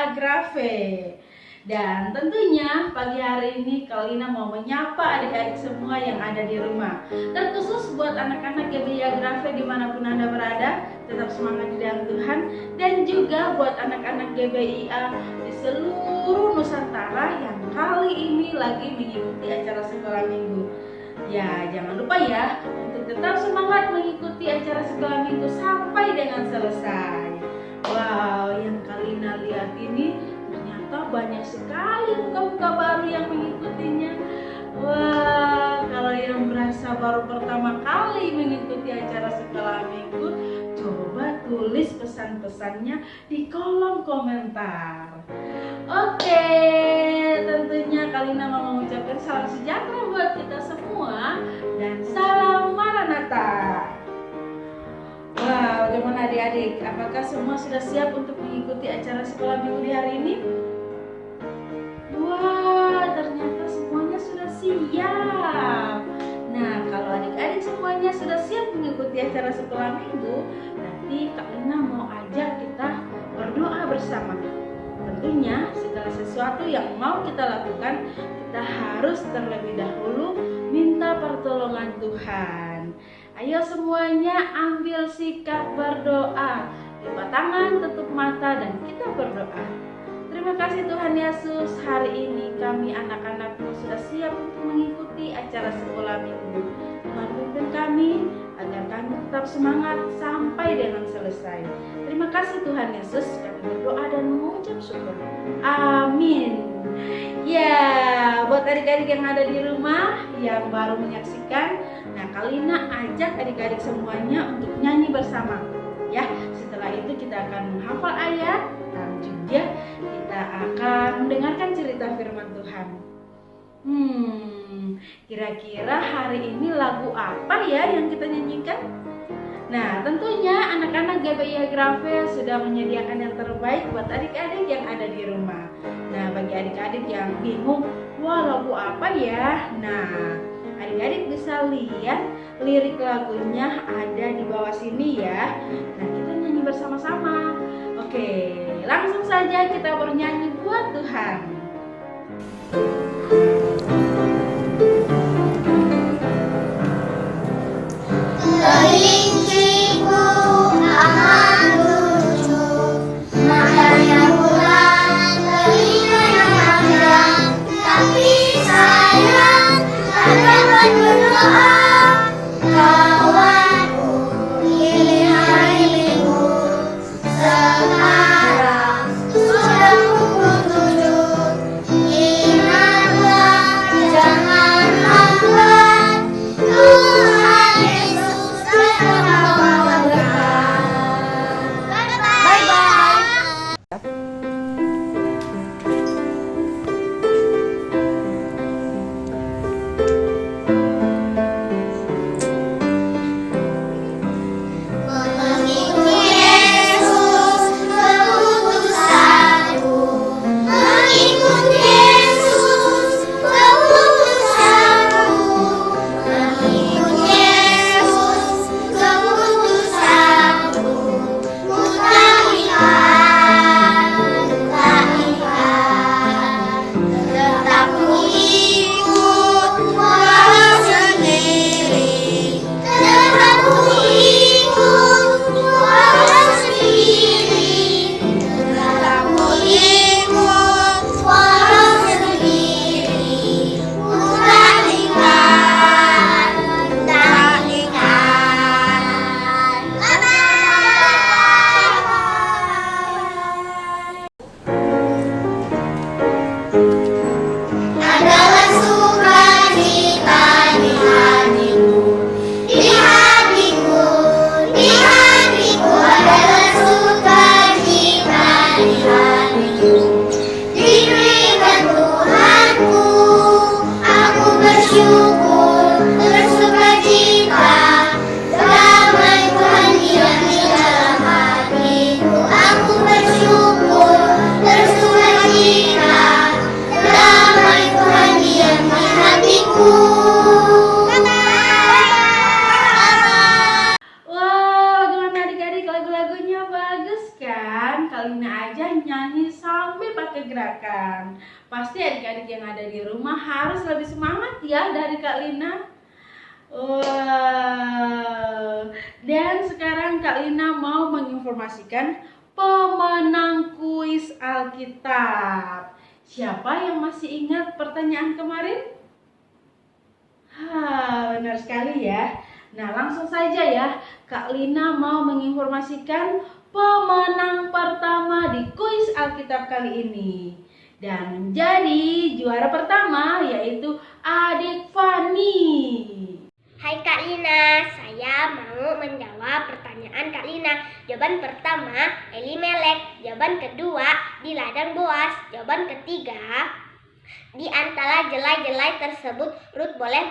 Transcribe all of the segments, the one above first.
Agrave. Dan tentunya pagi hari ini Kalina mau menyapa adik-adik semua yang ada di rumah. Terkhusus buat anak-anak GBI Agrave dimanapun Anda berada, tetap semangat di dalam Tuhan. Dan juga buat anak-anak GBIA di seluruh Nusantara yang kali ini lagi mengikuti acara sekolah minggu. Ya, jangan lupa ya untuk tetap semangat mengikuti acara sekolah minggu sampai dengan selesai. Wow, yang Kalina lihat ini ternyata banyak sekali muka-muka baru yang mengikutinya. Wah, kalau yang merasa baru pertama kali mengikuti acara sekolah minggu, coba tulis pesan-pesannya di kolom komentar. Oke, tentunya Kalina mau mengucapkan salam sejahtera buat kita semua dan salam Maranatha. Wah, bagaimana adik-adik? Apakah semua sudah siap untuk mengikuti acara sekolah minggu di hari ini? Wah, ternyata semuanya sudah siap. Nah, kalau adik-adik semuanya sudah siap mengikuti acara sekolah minggu, nanti Kak Lina mau ajak kita berdoa bersama. Tentunya segala sesuatu yang mau kita lakukan, kita harus terlebih dahulu minta pertolongan Tuhan. Ayo semuanya ambil sikap berdoa. Lipat tangan, tutup mata, dan kita berdoa. Terima kasih Tuhan Yesus, hari ini kami anak-anakmu sudah siap untuk mengikuti acara sekolah minggu. Tuhan pimpin kami agar kami tetap semangat sampai dengan selesai. Terima kasih Tuhan Yesus, kami berdoa dan mengucap syukur. Amin. Ya, buat adik-adik yang ada di rumah yang baru menyaksikan, nah Kalina ajak adik-adik semuanya untuk nyanyi bersama. Ya, setelah itu kita akan menghafal ayat dan juga kita akan mendengarkan cerita firman Tuhan. Kira-kira hari ini lagu apa ya yang kita nyanyikan? Nah, tentunya anak-anak GBI Agrave sudah menyediakan yang terbaik buat adik-adik yang ada di rumah. Nah, bagi adik-adik yang bingung, wah lagu apa ya? Nah, adik-adik bisa lihat lirik lagunya ada di bawah sini ya. Nah, kita nyanyi bersama-sama. Oke, langsung saja kita bernyanyi buat Tuhan. Kelinciku aman lucu, matanya bulan, telinganya panjang, tapi sayang tak dapat berdoa. Kawanku ini hari minggu, sekarang sudah pukul 7. Pasti adik-adik yang ada di rumah harus lebih semangat ya dari Kak Lina. Wow. Dan sekarang Kak Lina mau menginformasikan pemenang kuis Alkitab. Siapa yang masih ingat pertanyaan kemarin? Benar sekali ya. Nah, langsung saja ya, Kak Lina mau menginformasikan pemenang pertama di kuis Alkitab kali ini. Dan menjadi juara pertama yaitu adik Fani. Hai Kak Lina, saya mau menjawab pertanyaan Kak Lina. Jawaban pertama, Elimelek. Jawaban kedua, di ladang Boas. Jawaban ketiga, di antara jelai-jelai tersebut, Ruth boleh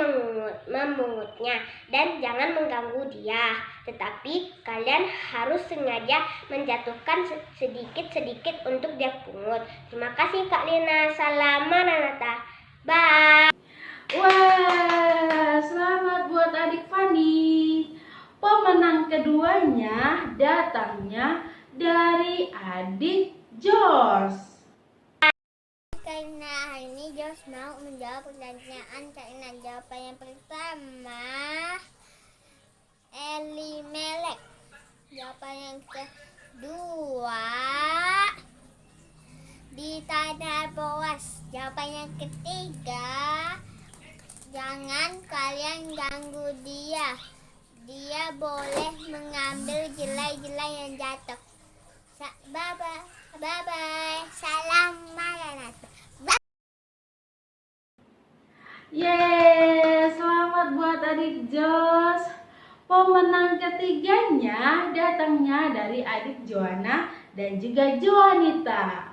memungutnya dan jangan mengganggu dia. Tetapi kalian harus sengaja menjatuhkan sedikit-sedikit untuk dia pungut. Terima kasih Kak Lina. Salam Maranatha. Bye. Wah, selamat buat adik Fani. Pemenang keduanya datangnya dari adik Jos. Karena hari ini Jos mau menjawab pertanyaan Kak Lina. Jawaban yang pertama, Elimelek. Jawaban yang kedua, di tanah Boas. Jawaban yang ketiga, jangan kalian ganggu dia. Dia boleh mengambil jelai-jelai yang jatuh. Bye-bye. Bye-bye. Salam Maranatha. Yeay, selamat buat adik Jos. Pemenang ketiganya datangnya dari adik Joanna dan juga Joanita.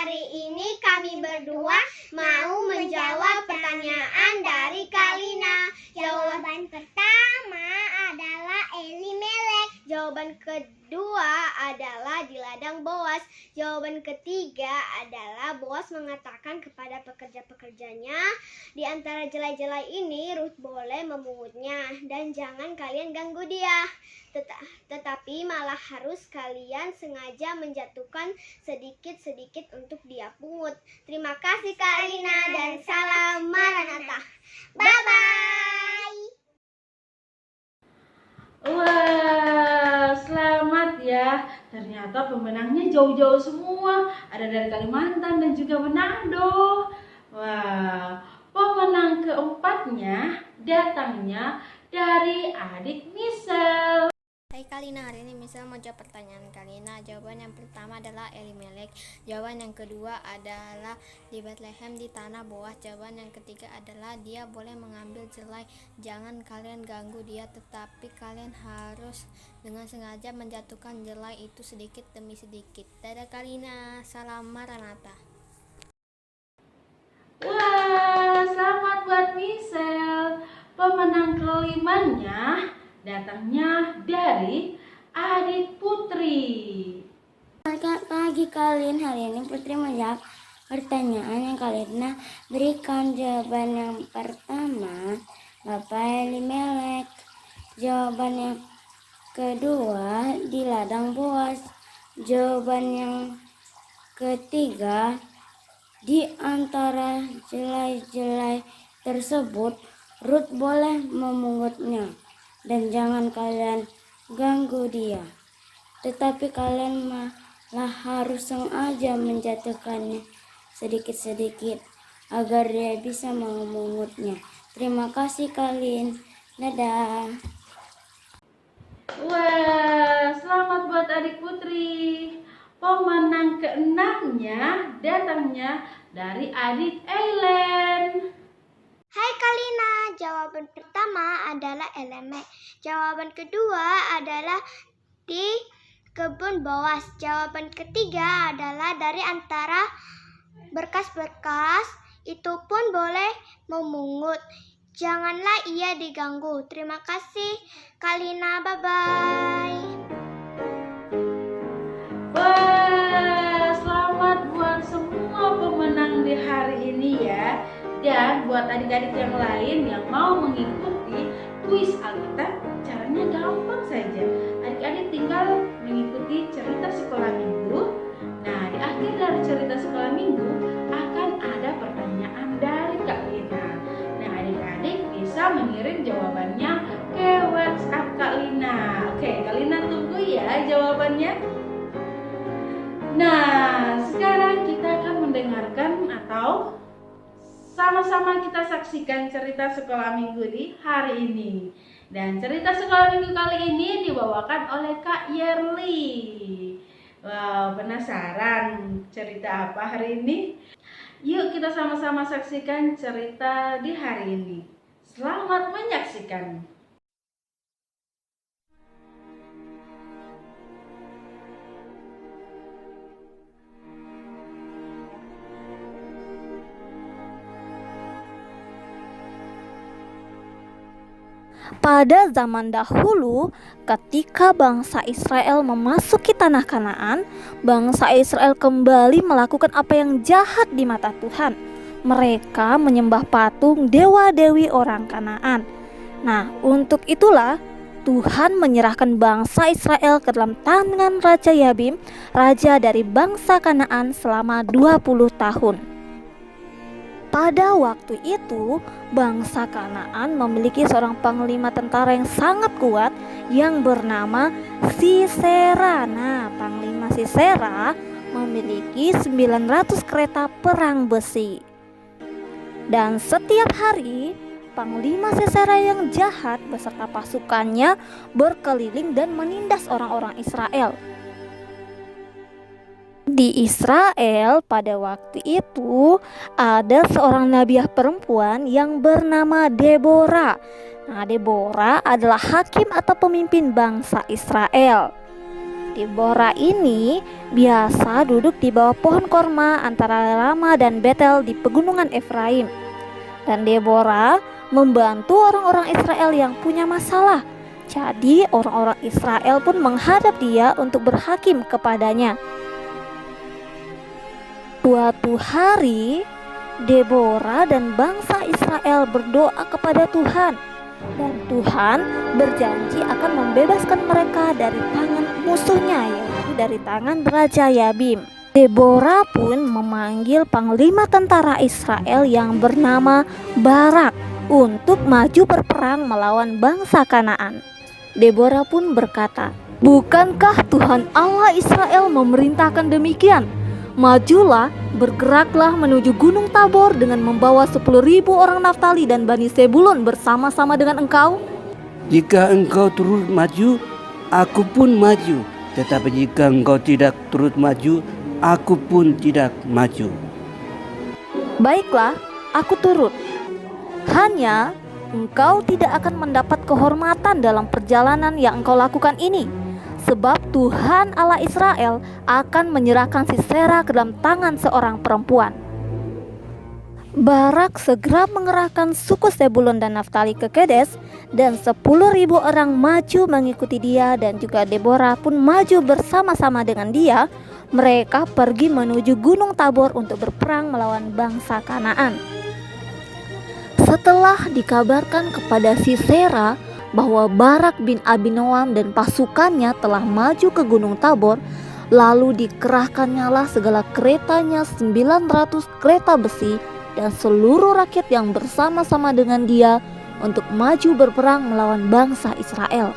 Hari ini kami berdua mau menjawab pertanyaan dari Kak Lina. Jawaban pertama adalah Elimelek. Jawaban kedua adalah di ladang Boas. Jawaban ketiga adalah Boas mengatakan kepada pekerja-pekerjanya, di antara jelai-jelai ini Ruth boleh memungutnya dan jangan kalian ganggu dia. Tetapi malah harus kalian sengaja menjatuhkan sedikit-sedikit untuk dia pungut. Terima kasih Kak Lina dan salam Maranatha. Bye-bye. Wah, selamat ya. Ternyata pemenangnya jauh-jauh semua. Ada dari Kalimantan dan juga Manado. Wah, pemenang keempatnya datangnya dari adik Michelle. Hai Kak Lina, hari ini Michelle mau jawab pertanyaan Kak Lina. Jawaban yang pertama adalah Elimelek. Jawaban yang kedua adalah di Bethlehem di tanah Boas. Jawaban yang ketiga adalah dia boleh mengambil jelai. Jangan kalian ganggu dia, tetapi kalian harus dengan sengaja menjatuhkan jelai itu sedikit demi sedikit. Dadah Kak Lina, salam Maranatha. Wah, selamat buat Michelle. Pemenang kelimanya datangnya dari adik Putri. Selamat pagi kalian, hari ini Putri menjawab pertanyaan yang kalian berikan. Jawaban yang pertama, Bapak Elimelek. Jawaban yang kedua, di ladang Boas. Jawaban yang ketiga, di antara jelai-jelai tersebut, Ruth boleh memungutnya dan jangan kalian ganggu dia. Tetapi kalian malah harus sengaja menjatuhkannya sedikit-sedikit agar dia bisa memungutnya. Terima kasih kalian. Dadah. Wah, selamat buat adik Putri. Pemenang keenamnya datangnya dari adik Eileen. Hai Kak Lina, jawaban pertama adalah Elimelek. Jawaban kedua adalah di kebun Boas. Jawaban ketiga adalah dari antara berkas-berkas itu pun boleh memungut. Janganlah ia diganggu. Terima kasih Kak Lina, bye-bye. Wah, selamat buat semua pemenang di hari ini ya. Dan buat adik-adik yang lain yang mau mengikuti kuis Alkitab, caranya gampang saja. Adik-adik tinggal mengikuti cerita sekolah minggu. Nah, di akhir dari cerita sekolah minggu akan ada pertanyaan dari Kak Lina. Nah, adik-adik bisa mengirim jawabannya ke WhatsApp Kak Lina. Oke, Kak Lina tunggu ya jawabannya. Nah, sekarang kita akan mendengarkan atau sama-sama kita saksikan cerita sekolah minggu di hari ini. Dan cerita sekolah minggu kali ini dibawakan oleh Kak Yerli. Wow, penasaran cerita apa hari ini? Yuk kita sama-sama saksikan cerita di hari ini. Selamat menyaksikan. Pada zaman dahulu, ketika bangsa Israel memasuki tanah Kanaan, bangsa Israel kembali melakukan apa yang jahat di mata Tuhan. Mereka menyembah patung dewa-dewi orang Kanaan. Nah, untuk itulah Tuhan menyerahkan bangsa Israel ke dalam tangan Raja Yabim, raja dari bangsa Kanaan selama 20 tahun. Pada waktu itu, bangsa Kanaan memiliki seorang panglima tentara yang sangat kuat yang bernama Sisera. Nah, panglima Sisera memiliki 900 kereta perang besi. Dan setiap hari, panglima Sisera yang jahat beserta pasukannya berkeliling dan menindas orang-orang Israel. Di Israel pada waktu itu ada seorang nabiah perempuan yang bernama Deborah. Nah, Deborah adalah hakim atau pemimpin bangsa Israel. Deborah ini biasa duduk di bawah pohon korma antara Rama dan Betel di pegunungan Efraim. Dan Deborah membantu orang-orang Israel yang punya masalah. Jadi orang-orang Israel pun menghadap dia untuk berhakim kepadanya. Suatu hari, Deborah dan bangsa Israel berdoa kepada Tuhan, dan Tuhan berjanji akan membebaskan mereka dari tangan musuhnya, yaitu dari tangan Raja Yabim. Deborah pun memanggil panglima tentara Israel yang bernama Barak untuk maju berperang melawan bangsa Kanaan. Deborah pun berkata, "Bukankah Tuhan Allah Israel memerintahkan demikian? Majulah, bergeraklah menuju Gunung Tabor dengan membawa 10.000 orang Naftali dan Bani Sebulun bersama-sama dengan engkau." Jika engkau turut maju, aku pun maju. Tetapi jika engkau tidak turut maju, aku pun tidak maju. Baiklah, aku turut. Hanya engkau tidak akan mendapat kehormatan dalam perjalanan yang engkau lakukan ini, sebab Tuhan Allah Israel akan menyerahkan Sisera ke dalam tangan seorang perempuan. Barak segera mengerahkan suku Sebulun dan Naftali ke Kedes, dan 10.000 orang maju mengikuti dia, dan juga Deborah pun maju bersama-sama dengan dia. Mereka pergi menuju Gunung Tabor untuk berperang melawan bangsa Kanaan. Setelah dikabarkan kepada Sisera bahwa Barak bin Abinoam dan pasukannya telah maju ke Gunung Tabor, lalu dikerahkannyalah segala keretanya 900 kereta besi dan seluruh rakyat yang bersama-sama dengan dia untuk maju berperang melawan bangsa Israel.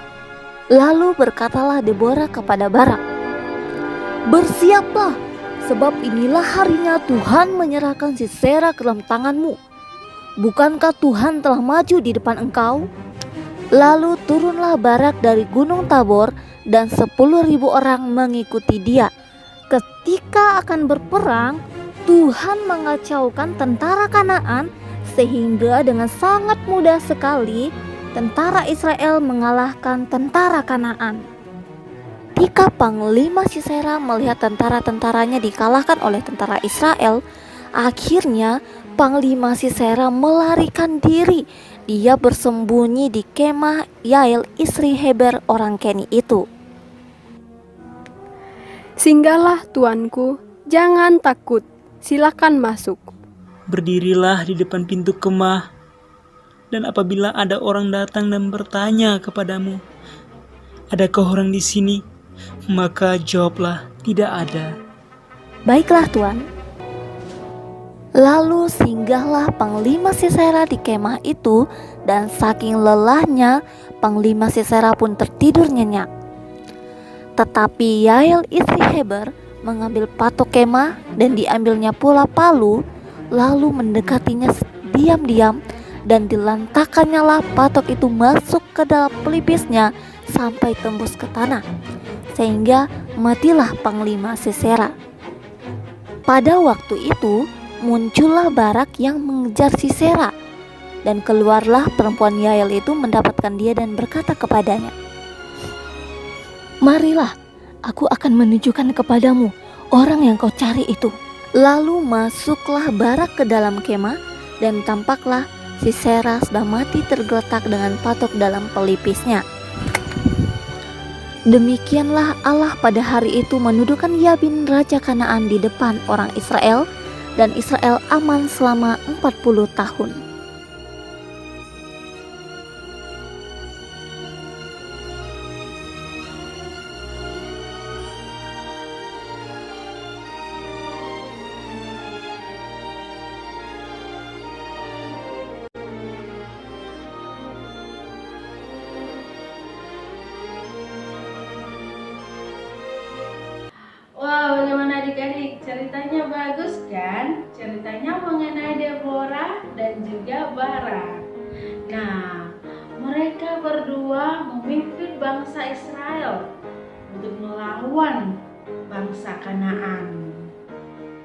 Lalu berkatalah Deborah kepada Barak, "Bersiaplah, sebab inilah harinya Tuhan menyerahkan Sisera ke dalam tanganmu. Bukankah Tuhan telah maju di depan engkau?" Lalu turunlah Barak dari Gunung Tabor dan 10.000 orang mengikuti dia. Ketika akan berperang, Tuhan mengacaukan tentara Kanaan sehingga dengan sangat mudah sekali tentara Israel mengalahkan tentara Kanaan. Ketika panglima Sisera melihat tentara-tentaranya dikalahkan oleh tentara Israel, akhirnya panglima Sisera melarikan diri. Dia bersembunyi di kemah Yael, istri Heber orang Keni itu. "Singgahlah tuanku, jangan takut, silakan masuk." Berdirilah di depan pintu kemah, dan apabila ada orang datang dan bertanya kepadamu, "Adakah orang di sini?" maka jawablah, "Tidak ada." "Baiklah Tuan." Lalu singgahlah Panglima Sisera di kemah itu, dan saking lelahnya Panglima Sisera pun tertidur nyenyak. Tetapi Yael istri Heber mengambil patok kemah dan diambilnya pula palu, lalu mendekatinya diam-diam, dan dilantakkannya lah patok itu masuk ke dalam pelipisnya sampai tembus ke tanah, sehingga matilah Panglima Sisera. Pada waktu itu muncullah Barak yang mengejar Sisera, dan keluarlah perempuan Yael itu mendapatkan dia dan berkata kepadanya, "Marilah, aku akan menunjukkan kepadamu orang yang kau cari itu." Lalu masuklah Barak ke dalam kemah, dan tampaklah Sisera sudah mati tergeletak dengan patok dalam pelipisnya. Demikianlah Allah pada hari itu menundukkan Yabin raja Kanaan di depan orang Israel, dan Israel aman selama 40 tahun. Wow, bagaimana adik-adik? Ceritanya bagus kan? Ceritanya mengenai Deborah dan juga Barak. Nah, mereka berdua memimpin bangsa Israel untuk melawan bangsa Kanaan.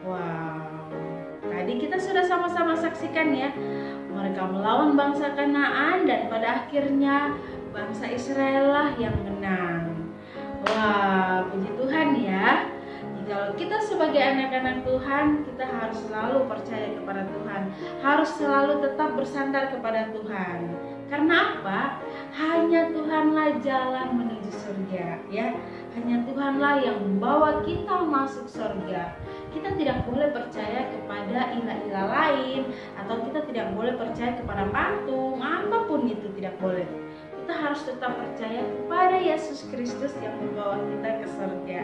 Wow, tadi kita sudah sama-sama saksikan ya. Mereka melawan bangsa Kanaan dan pada akhirnya bangsa Israel lah yang menang. Wah, puji Tuhan ya. Kalau kita sebagai anak-anak Tuhan, kita harus selalu percaya kepada Tuhan, harus selalu tetap bersandar kepada Tuhan. Karena apa? Hanya Tuhanlah jalan menuju surga, ya. Hanya Tuhanlah yang membawa kita masuk surga. Kita tidak boleh percaya kepada ilah-ilah lain, atau kita tidak boleh percaya kepada patung, apapun itu tidak boleh. Kita harus tetap percaya kepada Yesus Kristus yang membawa kita ke surga.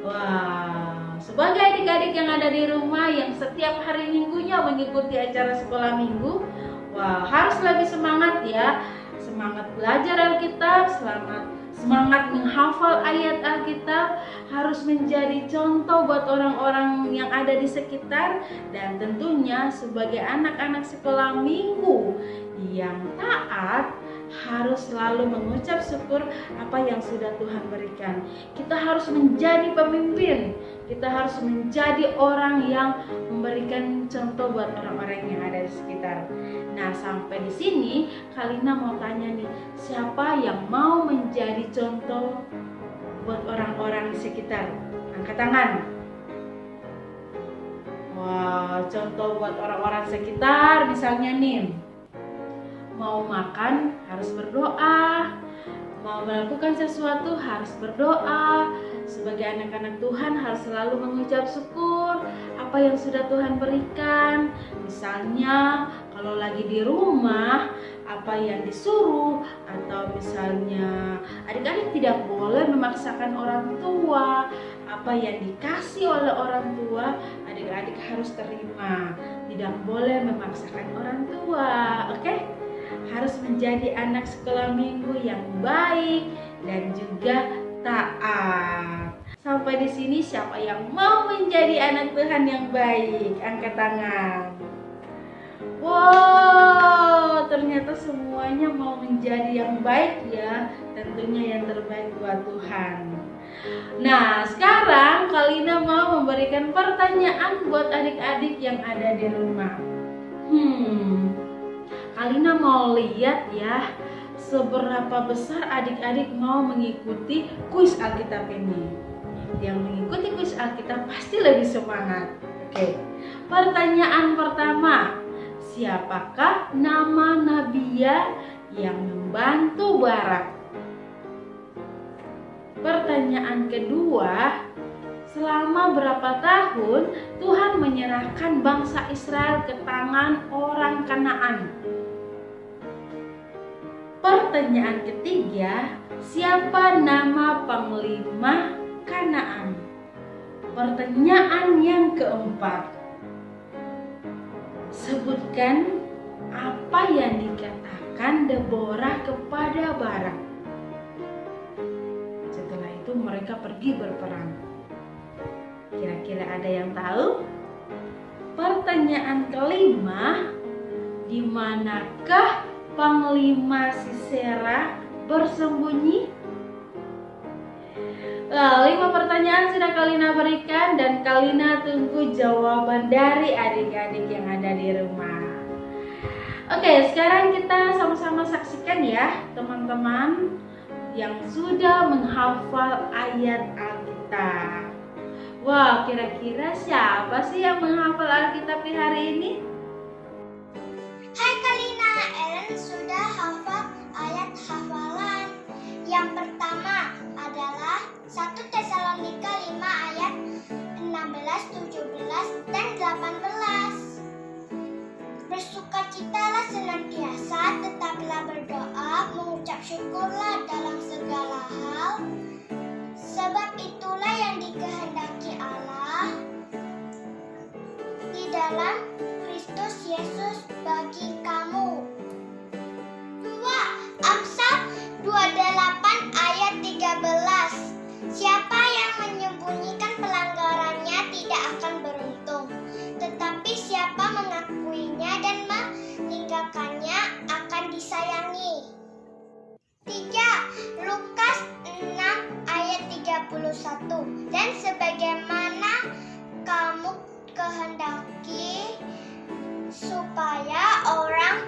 Wah, sebagai adik-adik yang ada di rumah yang setiap hari minggunya mengikuti acara sekolah minggu, wah, harus lebih semangat ya. Semangat belajar Alkitab, semangat menghafal ayat Alkitab, harus menjadi contoh buat orang-orang yang ada di sekitar, dan tentunya sebagai anak-anak sekolah minggu yang taat, harus selalu mengucap syukur apa yang sudah Tuhan berikan. Kita harus menjadi pemimpin. Kita harus menjadi orang yang memberikan contoh buat orang-orang yang ada di sekitar. Nah, sampai di sini Kalina mau tanya nih, siapa yang mau menjadi contoh buat orang-orang di sekitar? Angkat tangan. Wah, contoh buat orang-orang sekitar misalnya nih, mau makan harus berdoa, mau melakukan sesuatu harus berdoa. Sebagai anak-anak Tuhan harus selalu mengucap syukur apa yang sudah Tuhan berikan. Misalnya kalau lagi di rumah, apa yang disuruh, atau misalnya adik-adik tidak boleh memaksakan orang tua. Apa yang dikasih oleh orang tua, adik-adik harus terima. Tidak boleh memaksakan orang tua, oke? Harus menjadi anak sekolah minggu yang baik dan juga taat. Sampai di sini siapa yang mau menjadi anak Tuhan yang baik? Angkat tangan. Wow, ternyata semuanya mau menjadi yang baik ya. Tentunya yang terbaik buat Tuhan. Nah, sekarang Kalina mau memberikan pertanyaan buat adik-adik yang ada di rumah. Kalina mau lihat ya, seberapa besar adik-adik mau mengikuti kuis Alkitab ini. Yang mengikuti kuis Alkitab pasti lebih semangat. Oke. Pertanyaan pertama, siapakah nama Nabia yang membantu Barak? Pertanyaan kedua, selama berapa tahun Tuhan menyerahkan bangsa Israel ke tangan orang Kanaan? Pertanyaan ketiga, siapa nama panglima Kanaan? pertanyaan yang keempat. Sebutkan apa yang dikatakan Deborah kepada Barak. Setelah itu mereka pergi berperang. Kira-kira ada yang tahu? Pertanyaan kelima, di manakah Panglima Sisera bersembunyi? 5 pertanyaan sudah Kalina berikan dan Kalina tunggu jawaban dari adik-adik yang ada di rumah. Oke, sekarang kita sama-sama saksikan ya teman-teman yang sudah menghafal ayat Alkitab. Wah, kira-kira siapa sih yang menghafal Alkitab di hari ini? Hai Kalina, Ellen sudah hafal ayat hafalan. Yang pertama adalah 1 Tesalonika 5 ayat 16, 17, dan 18. Bersukacitalah senantiasa, tetaplah berdoa, mengucap syukurlah dalam segala hal, sebab itulah yang dikehendaki Allah di dalam Kristus Yesus bagi kamu. 2. Amsal 28 ayat 13. Siapa yang menyembunyikan pelanggarannya tidak akan beruntung, tetapi siapa mengakuinya dan meninggalkannya akan disayangi. 3. Lukas 6 ayat 31. Dan sebagaimana kamu kehendaki supaya orang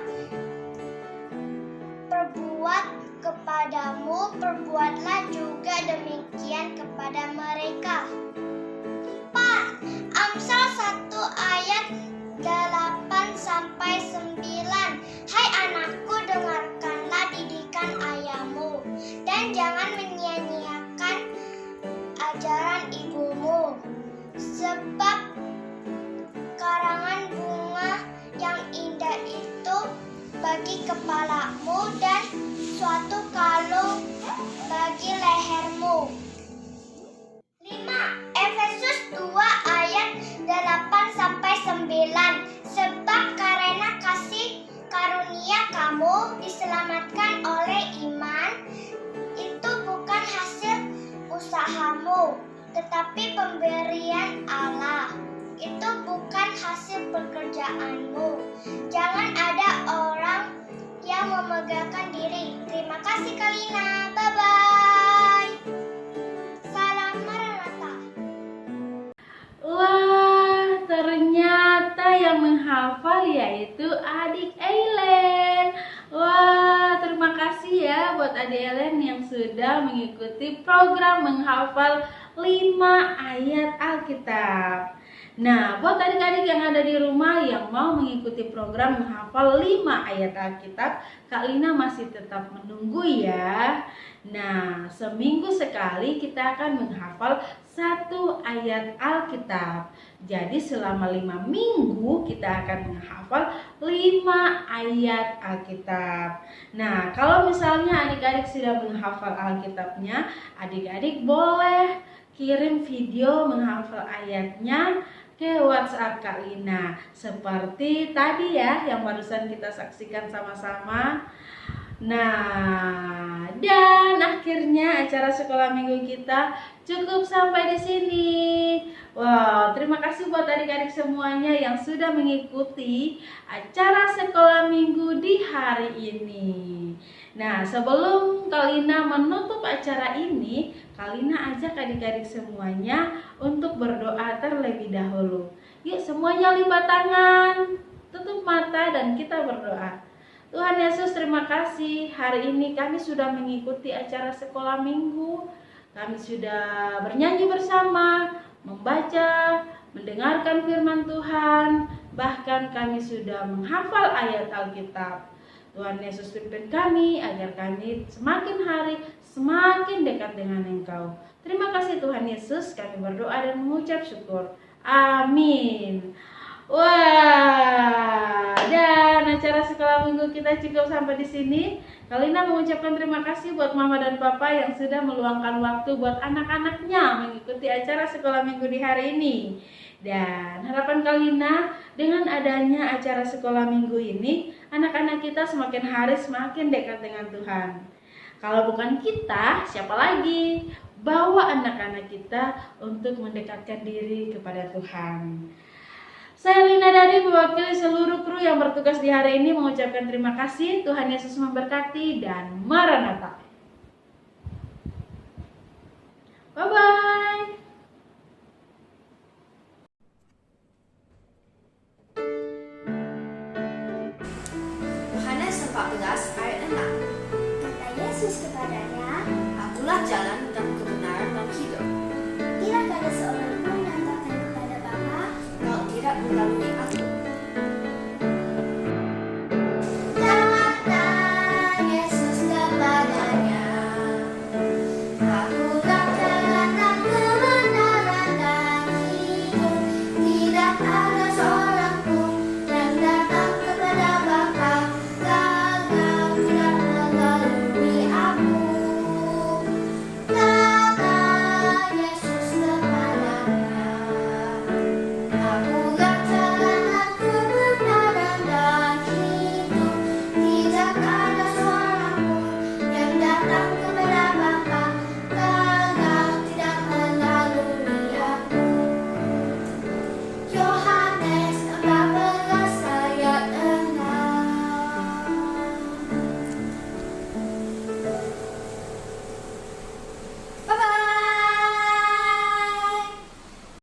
perbuat kepadamu, perbuatlah juga demikian kepada mereka. 4. Amsal 1 ayat 8-9. Hai anakku, dengarkanlah didikan ayahmu, dan jangan menyia-nyiakan ajaran ibumu, sebab karangan bunga yang indah itu bagi kepalamu dan suatu kalung bagi lehermu. 5. Efesus 2 ayat 8-9. Sebab karena kasih karunia kamu diselamatkan oleh iman, itu bukan hasil usahamu, tetapi pemberian Allah. Itu bukan hasil pekerjaanmu. Jangan ada orang yang memegahkan diri. Terima kasih Kalina. Bye-bye. Salam Maranatha. Wah, ternyata yang menghafal yaitu adik Eileen. Wah, terima kasih ya buat adik Eileen yang sudah mengikuti program menghafal 5 ayat Alkitab. Nah, buat adik-adik yang ada di rumah yang mau mengikuti program menghafal 5 ayat Alkitab, Kak Lina masih tetap menunggu ya. Nah, seminggu sekali kita akan menghafal 1 ayat Alkitab. Jadi selama 5 minggu kita akan menghafal 5 ayat Alkitab. Nah, kalau misalnya adik-adik sudah menghafal Alkitabnya, adik-adik boleh kirim video menghafal ayatnya ke WhatsApp Kak Lina. Seperti tadi ya yang barusan kita saksikan sama-sama. Nah, dan akhirnya acara sekolah minggu kita cukup sampai di sini. Wow, terima kasih buat adik-adik semuanya yang sudah mengikuti acara sekolah minggu di hari ini. Nah, sebelum Kak Lina menutup acara ini, Kak Lina ajak adik-adik semuanya untuk berdoa terlebih dahulu. Yuk semuanya lipat tangan, tutup mata dan kita berdoa. Tuhan Yesus, terima kasih. Hari ini kami sudah mengikuti acara sekolah minggu. Kami sudah bernyanyi bersama, membaca, mendengarkan firman Tuhan. Bahkan kami sudah menghafal ayat Alkitab. Tuhan Yesus pimpin kami agar kami semakin hari semakin dekat dengan Engkau. Terima kasih Tuhan Yesus, kami berdoa dan mengucap syukur. Amin. Wah, dan acara sekolah sekolah minggu kita cukup sampai di sini. Kalina mengucapkan terima kasih buat Mama dan Papa yang sudah meluangkan waktu buat anak-anaknya mengikuti acara sekolah minggu di hari ini. Dan harapan Kalina dengan adanya acara sekolah minggu ini, anak-anak kita semakin hari semakin dekat dengan Tuhan. Kalau bukan kita, siapa lagi? Bawa anak-anak kita untuk mendekatkan diri kepada Tuhan. Saya Lina Dadi mewakili seluruh kru yang bertugas di hari ini mengucapkan terima kasih. Tuhan Yesus memberkati dan Maranatha. Bye-bye. Yohanes 14 ayat 6. Kata Yesus kepadanya, Akulah jalan dan kebenaran dan hidup. tidak ada seorang pun yang datang kepada Bapa Kalau tidak melalui aku.